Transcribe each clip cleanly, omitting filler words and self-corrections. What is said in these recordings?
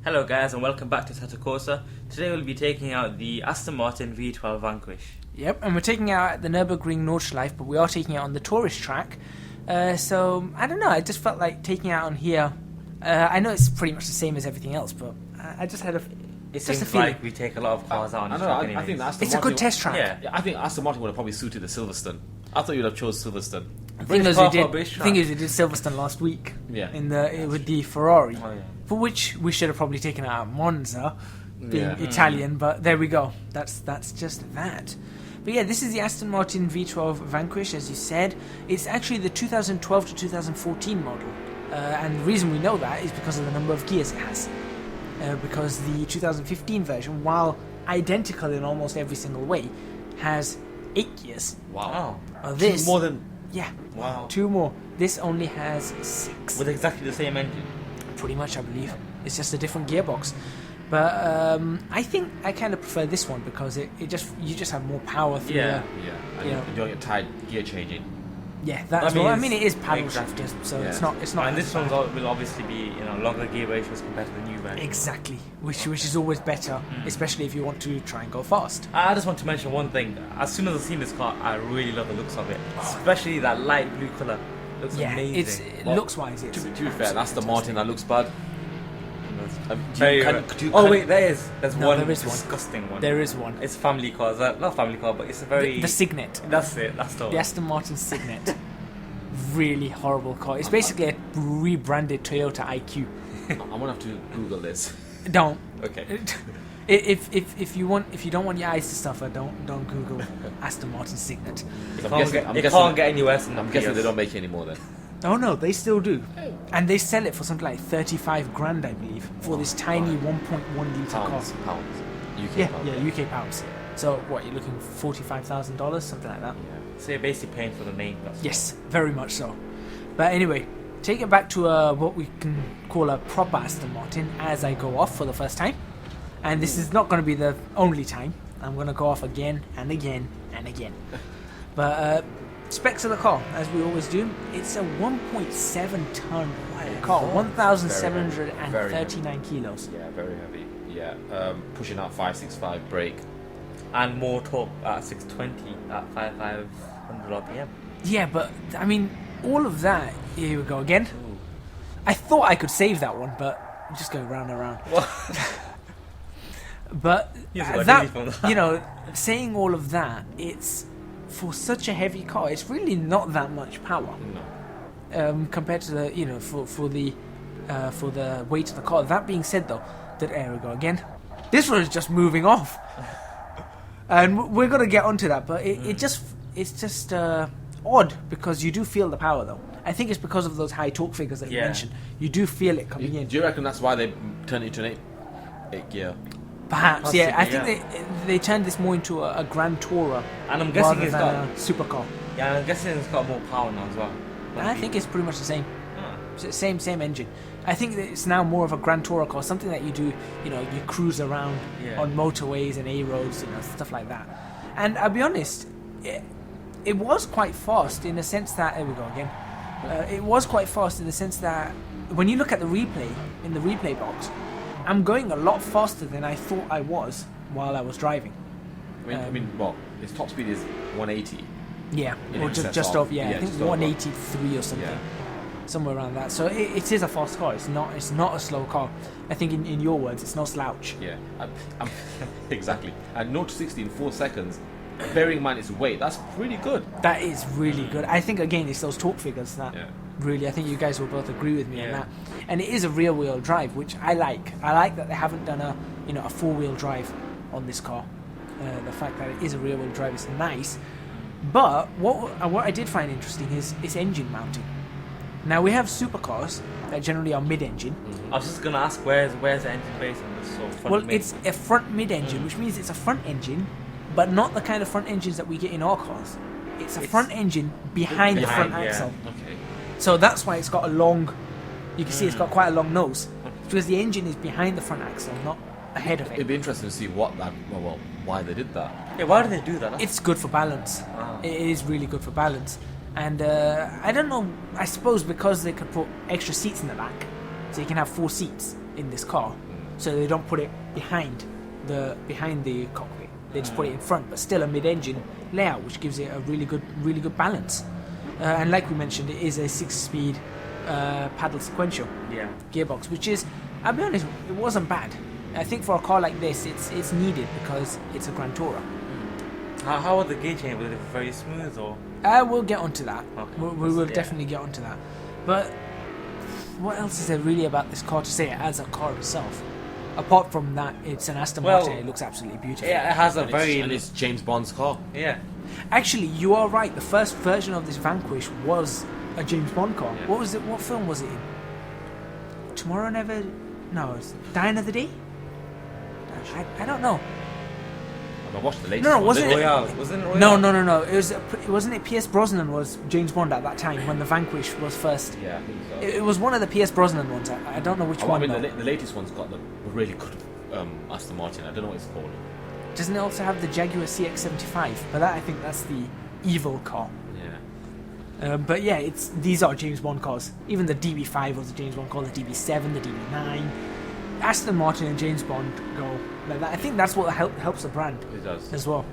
Hello guys and welcome back to Assetto Corsa. Today we'll be taking out the Aston Martin V12 Vanquish. Yep, and we're taking it out at the Nurburgring Nordschleife, but we are taking it on the tourist track. So, I don't know, I just felt like taking it out on here. I know it's pretty much the same as everything else, but I just had a... It seems like we take a lot of cars out on the track anyways. I think Aston It's a Martin good test track. Yeah. I think Aston Martin would have probably suited the Silverstone. I thought you'd have chose Silverstone. The thing is, we did Silverstone last week with the Ferrari, for which we should have probably taken it out at Monza, being Italian, but there we go. That's just that. But yeah, this is the Aston Martin V12 Vanquish, as you said. It's actually the 2012 to 2014 model, and the reason we know that is because of the number of gears it has. Because the 2015 version, while identical in almost every single way, has 8 gears. Wow. This, two more than... Yeah. Wow. 2 more. This only has 6. With exactly the same engine. Pretty much, I believe. It's just a different gearbox. But I think I kind of prefer this one because you just have more power through and you don't get tired gear changing. Yeah, that's well. I mean, it is paddle shifters, so it's not. And this one will obviously be longer gear ratios compared to the new version. Exactly, which is always better, especially if you want to try and go fast. I just want to mention one thing. As soon as I've seen this car, I really love the looks of it, especially that light blue colour. Looks amazing. Looks wise. To be fair, that's the Martin that looks bad. There's one disgusting one. There is one. It's family cars, not family car, but it's a very the Signet. That's it. That's the one. The Aston Martin Signet. Really horrible car. It's basically a rebranded Toyota IQ. I'm gonna have to Google this. Don't. Okay. If you don't want your eyes to suffer, don't Google Aston Martin Signet. It can't get any worse than I'm guessing they don't make it anymore then. Oh no, they still do, and they sell it for something like 35 grand, I believe, for this tiny 1.1 litre car. Pounds. UK pounds. Yeah, UK pounds. So what, you're looking for $45,000, something like that? Yeah. So you're basically paying for the name. Yes, very much so. But anyway, take it back to what we can call a proper Aston Martin as I go off for the first time, and this is not going to be the only time. I'm going to go off again and again and again. But specs of the car, as we always do, it's a 1.7 ton car, 1,739 kilos. Yeah, very heavy. Yeah, pushing out 565 brake. And more torque at 620 at 500 RPM. Yeah, but I mean, all of that. Here we go again. Ooh. I thought I could save that one, but I'm just going round and round. But saying all of that, it's for such a heavy car. It's really not that much power. No. Compared to the for the weight of the car. That being said, though, there we go again. This one is just moving off. And we're going to get onto that, but it's just odd because you do feel the power, though. I think it's because of those high torque figures that you mentioned. You do feel it coming in. Do you reckon that's why they turned it into an 8 gear? Perhaps, possibly, yeah. I think they turned this more into a Grand Tourer, and I'm guessing it's got a supercar. Yeah, I'm guessing it's got more power now as well. I think it's pretty much the same. Same engine. I think that it's now more of a Grand Tourer car, something that you do, you cruise around on motorways and A roads, stuff like that. And I'll be honest, it was quite fast in the sense that there we go again. It was quite fast in the sense that when you look at the replay in the replay box, I'm going a lot faster than I thought I was while I was driving. I mean, its top speed is 180. Yeah, or just off. Yeah, I think 183 or something. Yeah. Somewhere around that. So it is a fast car. It's not a slow car. I think in your words, it's no slouch. Yeah, exactly. And 0 to 60 in 4 seconds. Bearing in mind its weight, that's pretty good. That is really good. I think again, it's those torque figures that really. I think you guys will both agree with me on that. And it is a rear-wheel drive, which I like. I like that they haven't done a 4-wheel drive on this car. The fact that it is a rear-wheel drive is nice. But what I did find interesting is its engine mounting. Now we have supercars that generally are mid-engine. I was just gonna ask where's the engine base on this? It's a front mid-engine, which means it's a front engine, but not the kind of front engines that we get in our cars. It's a front engine behind the front axle. Okay. So that's why it's got a long. You can see it's got quite a long nose because the engine is behind the front axle, not ahead of it. It'd be interesting to see why they did that. Yeah, why do they do that? It's good for balance. It is really good for balance. And I don't know, I suppose because they could put extra seats in the back, so you can have 4 seats in this car. so they don't put it behind the cockpit. They just put it in front, but still a mid-engine layout, which gives it a really good balance. And like we mentioned, it is a 6-speed paddle sequential gearbox, which is, I'll be honest, it wasn't bad. I think for a car like this, it's needed because it's a Grand Tourer. How are the gear change? Was it very smooth or? We'll get onto that. Okay. We will definitely get onto that. But what else is there really about this car to say as a car itself? Apart from that, it's an Aston Martin. It looks absolutely beautiful. Yeah, it has and it's James Bond's car. Yeah. Actually, you are right. The first version of this Vanquish was a James Bond car. Yeah. What was it? What film was it in? Tomorrow Never... No, it's Die Another Day? I don't know. I watched the latest No, one. wasn't it? Royale. Wasn't it Royale? No. Wasn't it Pierce Brosnan was James Bond at that time when the Vanquish was first? Yeah, I think so. It was one of the Pierce Brosnan ones. I don't know which one. I mean, the latest one's got the really good Aston Martin. I don't know what it's called. Doesn't it also have the Jaguar CX-75? But I think that's the evil car. Yeah. But yeah, these are James Bond cars. Even the DB5 was a James Bond car, the DB7, the DB9. Aston Martin and James Bond go like that. I think that's what helps the brand. It does. As well.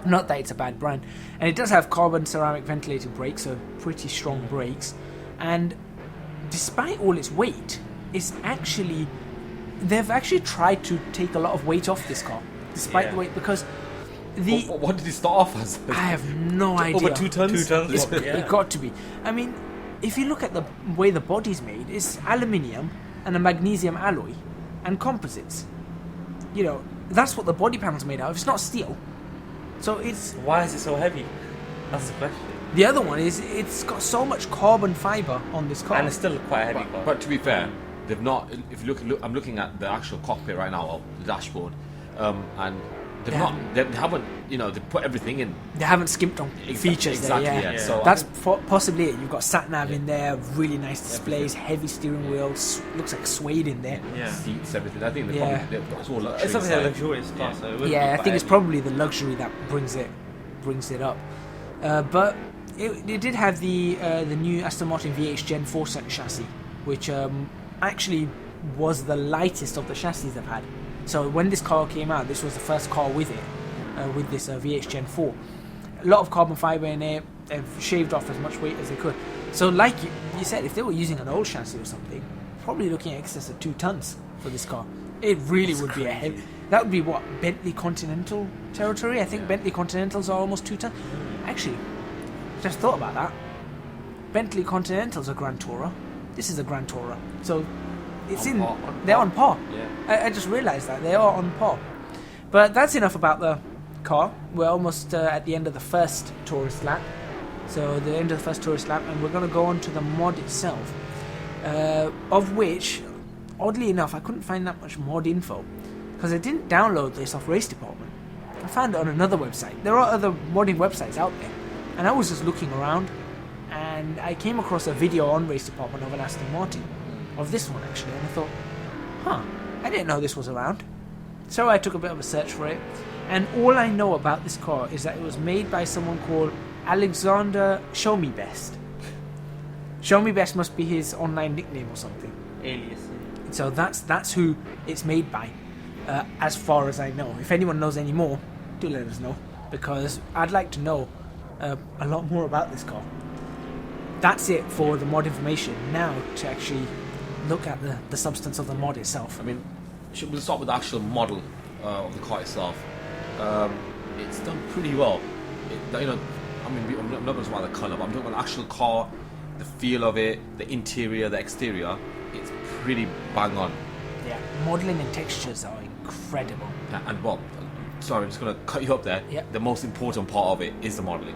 Not that it's a bad brand. And it does have carbon ceramic ventilated brakes, so pretty strong brakes. And despite all its weight, they've actually tried to take a lot of weight off this car. Despite the weight, because what did it start off as? I have no idea. Over 2 tons? 2 tons. It got to be. I mean, if you look at the way the body's made, it's aluminium and a magnesium alloy and composites. You know, that's what the body panel's made out of. It's not steel. So it's... Why is it so heavy? That's the question. The other one is it's got so much carbon fibre on this car. And it's still quite a heavy car. But to be fair, they've not... If you look, I'm looking at the actual cockpit right now, or the dashboard, and they haven't, they put everything in. They haven't skimped on features exactly, there, yeah. So that's possibly it. You've got sat-nav in there, really nice displays, heavy steering wheel, looks like suede in there. Yeah. Seats, everything. I think it's all luxury. It's something luxurious car, so I think it's probably the luxury that brings it up. But it did have the new Aston Martin VH Gen 4 chassis, which actually was the lightest of the chassis they've had. So when this car came out, this was the first car with it, with this VH Gen 4. A lot of carbon fibre in it. They've shaved off as much weight as they could. So like you said, if they were using an old chassis or something, probably looking at excess of 2 tons for this car. It really would be a heavy... That would be what, Bentley Continental territory? I think Bentley Continentals are almost 2 tons. Actually, just thought about that. Bentley Continental's a Grand Tourer. This is a Grand Tourer. So it's they're on par. Yeah. I just realised that they are on par. But that's enough about the car. We're almost at the end of the first tourist lap. So the end of the first tourist lap, and we're going to go on to the mod itself, of which, oddly enough, I couldn't find that much mod info because I didn't download this off Race Department. I found it on another website. There are other modding websites out there, and I was just looking around, and I came across a video on Race Department of an Aston Martin, of this one actually, and I thought, I didn't know this was around. So I took a bit of a search for it, and all I know about this car is that it was made by someone called Alexander Show Me Best. Show Me Best must be his online nickname or something. Alias. So that's who it's made by, as far as I know. If anyone knows any more, do let us know, because I'd like to know a lot more about this car. That's it for the mod information. Now to actually look at the substance of the mod itself. I mean, we'll start with the actual model of the car itself. It's done pretty well. I'm not going to talk about the colour, but I'm talking about the actual car, the feel of it, the interior, the exterior. It's pretty bang on. Yeah, modelling and textures are incredible. Yeah, and Bob, sorry, I'm just going to cut you up there. Yeah. The most important part of it is the modelling.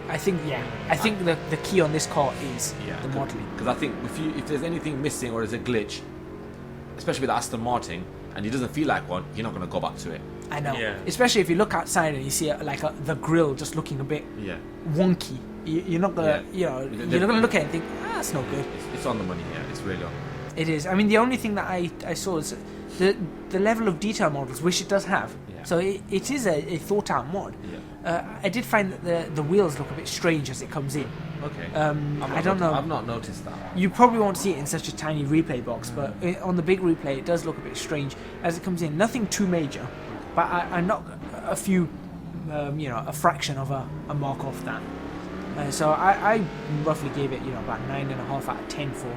I think the key on this car is the modelling. Because I think if there's anything missing or there's a glitch, especially with Aston Martin, and it doesn't feel like one, you're not going to go back to it. I know. Yeah. Especially if you look outside and you see the grille just looking a bit wonky. You're not gonna, you're not gonna look at it and think, that's no good. It's on the money, yeah. It's really on. It is. I mean, the only thing that I saw is the level of detail models, which it does have. Yeah. So it is a thought out mod. Yeah. I did find that the wheels look a bit strange as it comes in. Okay. I don't know. I've not noticed that. You probably won't see it in such a tiny replay box, but on the big replay, it does look a bit strange as it comes in. Nothing too major, but I knock a few, a fraction of a mark off that. So I roughly gave it, about 9.5 out of 10 for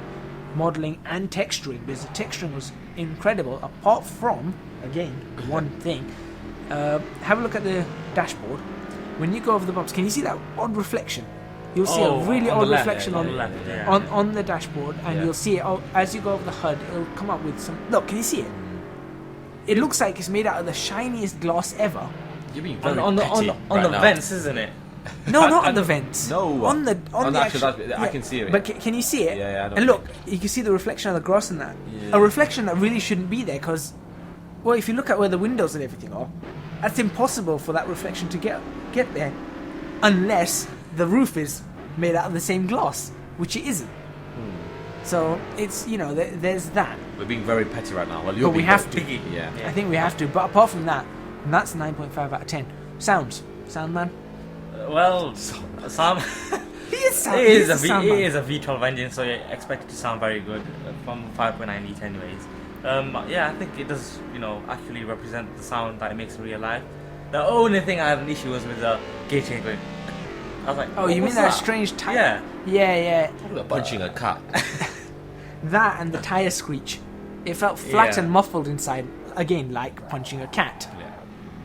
modelling and texturing, because the texturing was incredible. Apart from, again, one thing, have a look at the dashboard. When you go over the bumps, can you see that odd reflection? You'll see a really odd reflection on the dashboard, and you'll see it as you go over the HUD. It'll come up with some. Look, can you see it? It looks like it's made out of the shiniest glass ever. You're being very on the now. vents, isn't it? No, not on the vents. No, on the actual dashboard. I can see it. But can you see it? Yeah, I know. And look, you can see the reflection of the grass in that. Yeah. A reflection that really shouldn't be there, because, well, if you look at where the windows and everything are, that's impossible for that reflection to get there, unless the roof is made out of the same glass, which it isn't. So it's there's that. We're being very petty right now. Well, but we have to. Yeah. I think we have to. But apart from that, and that's 9.5 out of 10. Sound man. Well, Sam. He is sound. It is a V12 engine, so you expect it to sound very good from 5.9 litre anyways. I think it does, actually represent the sound that it makes in real life. The only thing I had an issue was with the gauge chain going. I was like, oh, you mean that strange tire? Yeah. Yeah. Talk about punching a cat. That and the tire screech. It felt flat and muffled inside, again, like punching a cat. Yeah.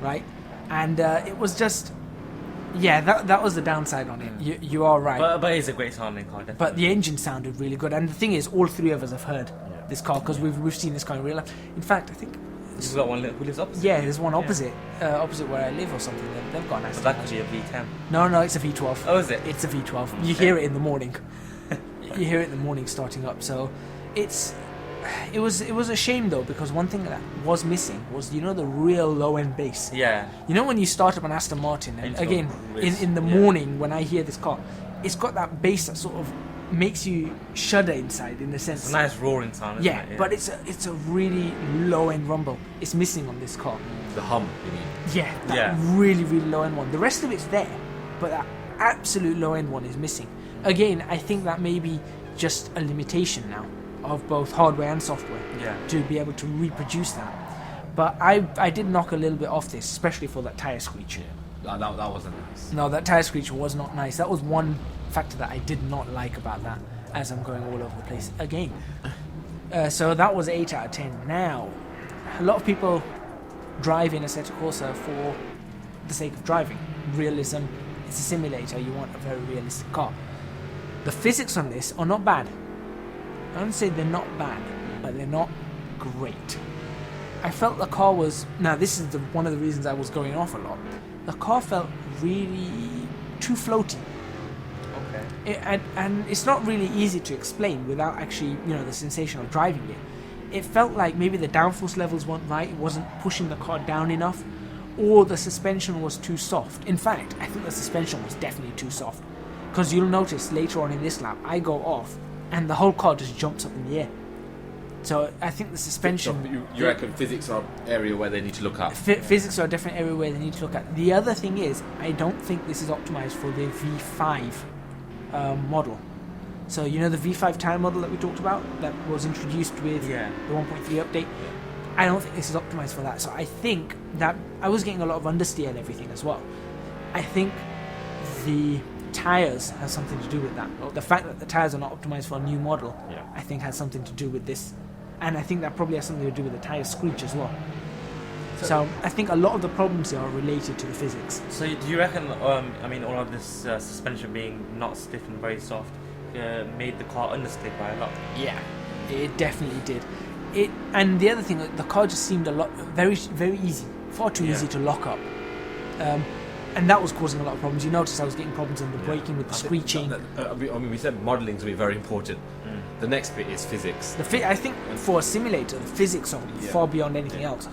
Right? And it was just... Yeah, that was the downside on it. You are right. But it's a great sounding car, definitely. But the engine sounded really good. And the thing is, all three of us have heard this car, because we've seen this car in real life. In fact, I think... You've got one who lives opposite? Yeah, there's one opposite where I live or something. They've got an Aston But that could be a V10. No, it's a V12. Oh, is it? It's a V12. You hear it in the morning. You hear it in the morning starting up. So it was a shame though, because one thing that was missing was the real low end bass. Yeah. When you start up an Aston Martin, and again in the morning when I hear this car, it's got that bass that sort of makes you shudder inside, in the sense. It's a nice roaring sound, isn't it? Yeah, but it's a really low end rumble. It's missing on this car. The hum, you mean? Yeah, that really, really low end one. The rest of it's there, but that absolute low end one is missing. Again, I think that may be just a limitation now of both hardware and software to be able to reproduce that. But I did knock a little bit off this, especially for that tire screech. Yeah. That wasn't nice. No, that tire screech was not nice. That was one factor that I did not like about that, as I'm going all over the place again. So that was 8 out of 10. Now, a lot of people drive in Assetto Corsa for the sake of driving. Realism. It's a simulator. You want a very realistic car. The physics on this are not bad. I don't say they're not bad, but they're not great. I felt the car was... Now, this is one of the reasons I was going off a lot. The car felt really too floaty. Okay. And it's not really easy to explain without actually, the sensation of driving it. It felt like maybe the downforce levels weren't right. It wasn't pushing the car down enough. Or the suspension was too soft. In fact, I think the suspension was definitely too soft. Because you'll notice later on in this lap, I go off, and the whole car just jumps up in the air. So I think the suspension... So you reckon physics are an area where they need to look at? Physics are a different area where they need to look at. The other thing is, I don't think this is optimized for the V5 model. So the V5 tire model that we talked about, that was introduced with the 1.3 update, I don't think this is optimized for that. So I think that I was getting a lot of understeer and everything as well. I think the tires has something to do with that. The fact that the tires are not optimized for a new model, I think has something to do with this. And I think that probably has something to do with the tire screech as well. So I think a lot of the problems here are related to the physics. So do you reckon, all of this suspension being not stiff and very soft made the car understeer by a lot? Yeah, it definitely did. And the other thing, the car just seemed very, very easy, far too easy to lock up. And that was causing a lot of problems. You notice I was getting problems in the braking with the screeching. We said modelling is going to be very important. The next bit is physics. I think for a simulator, the physics are far beyond anything else.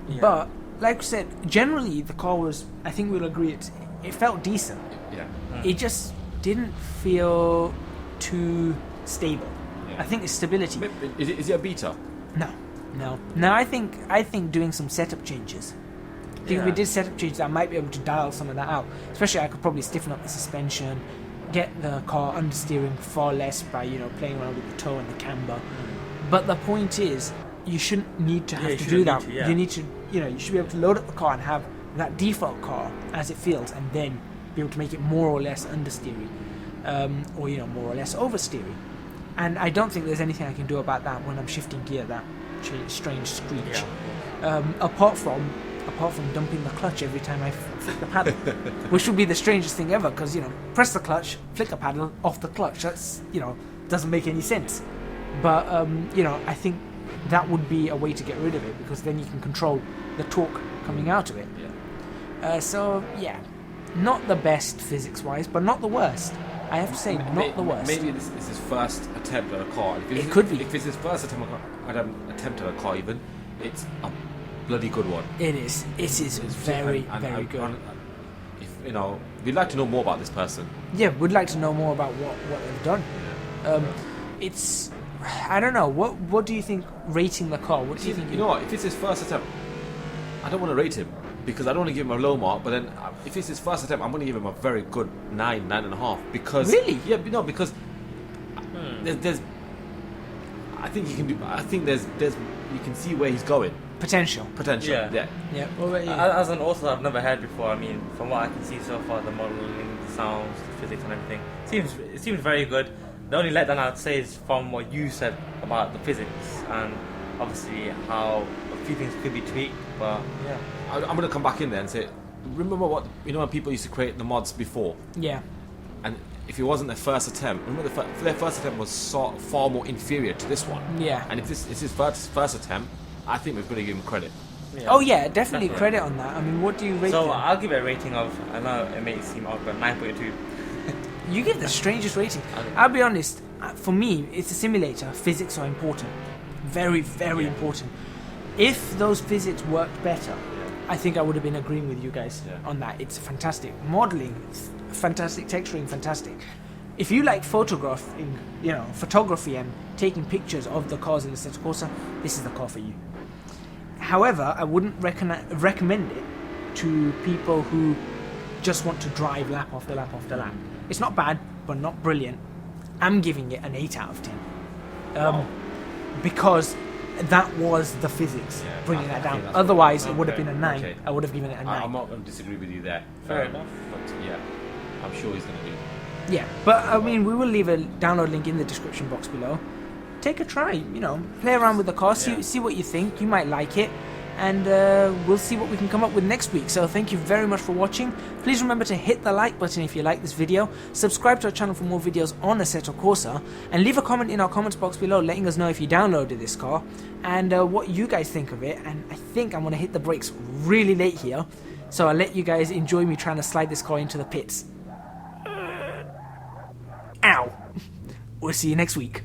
Yeah. But, like I said, generally the car was, I think we'll agree, it felt decent. Yeah. It just didn't feel too stable. Yeah. I think it's stability. Is it a beta? No. No. Now I think doing some setup changes. I think if we did setup changes, I might be able to dial some of that out. Especially, I could probably stiffen up the suspension, get the car understeering far less by playing around with the toe and the camber. But the point is, you shouldn't need to have to do that. You need to, you should be able to load up the car and have that default car as it feels, and then be able to make it more or less understeering, or more or less oversteering. And I don't think there's anything I can do about that when I'm shifting gear. That strange screech. Apart from dumping the clutch every time I flick the paddle, which would be the strangest thing ever, because press the clutch, flick a paddle, off the clutch. That's doesn't make any sense. But I think that would be a way to get rid of it, because then you can control the torque coming out of it. Not the best physics-wise, but not the worst. I have to say, not the worst. Maybe this is his first attempt at a car. It could be. If it's his first attempt at a car, even, it's a bloody good one. It is. It is very good. We'd like to know more about this person. Yeah, we'd like to know more about what they've done. It's, I don't know. What do you think? Rating the car? What do you think? You know what? If it's his first attempt, I don't want to rate him, because I don't want to give him a low mark. But then, if it's his first attempt, I'm going to give him a very good 9.5. Because really, because there's. I think you can do. I think there's. You can see where he's going. Potential. Yeah. What about you? As an author, I've never heard before. I mean, from what I can see so far, the modelling, the sounds, the physics, and everything seems very good. The only letdown I'd say is from what you said about the physics, and obviously how a few things could be tweaked. But yeah, I'm going to come back in there and say, remember what when people used to create the mods before? Yeah. And if it wasn't their first attempt, remember their first attempt was far more inferior to this one. Yeah. And if this is his first attempt, I think we've got to give him credit. Yeah. Oh yeah, definitely credit on that. I mean, what do you rate? So I'll give it a rating of, I know it may seem odd, but 9.2. You give the strangest rating. I'll be honest. For me, it's a simulator. Physics are important, very, very important. If those physics worked better, I think I would have been agreeing with you guys on that. It's fantastic modeling, fantastic texturing, fantastic. If you like photography and taking pictures of the cars in the Assetto Corsa, this is the car for you. However, I wouldn't recommend it to people who just want to drive lap after lap after lap. It's not bad, but not brilliant. I'm giving it an 8 out of 10. Because that was the physics bringing that down. Otherwise, it would have been a 9. Okay. I would have given it a 9. I'm not going to disagree with you there. Fair enough. But yeah, I'm sure he's going to be. Yeah, but I mean, we will leave a download link in the description box below. Take a try, play around with the car, see what you think. You might like it, and we'll see what we can come up with next week. So thank you very much for watching. Please remember to hit the like button if you like this video, subscribe to our channel for more videos on Assetto Corsa, and leave a comment in our comments box below letting us know if you downloaded this car and what you guys think of it. And I think I'm going to hit the brakes really late here, so I'll let you guys enjoy me trying to slide this car into the pits. Ow! We'll see you next week.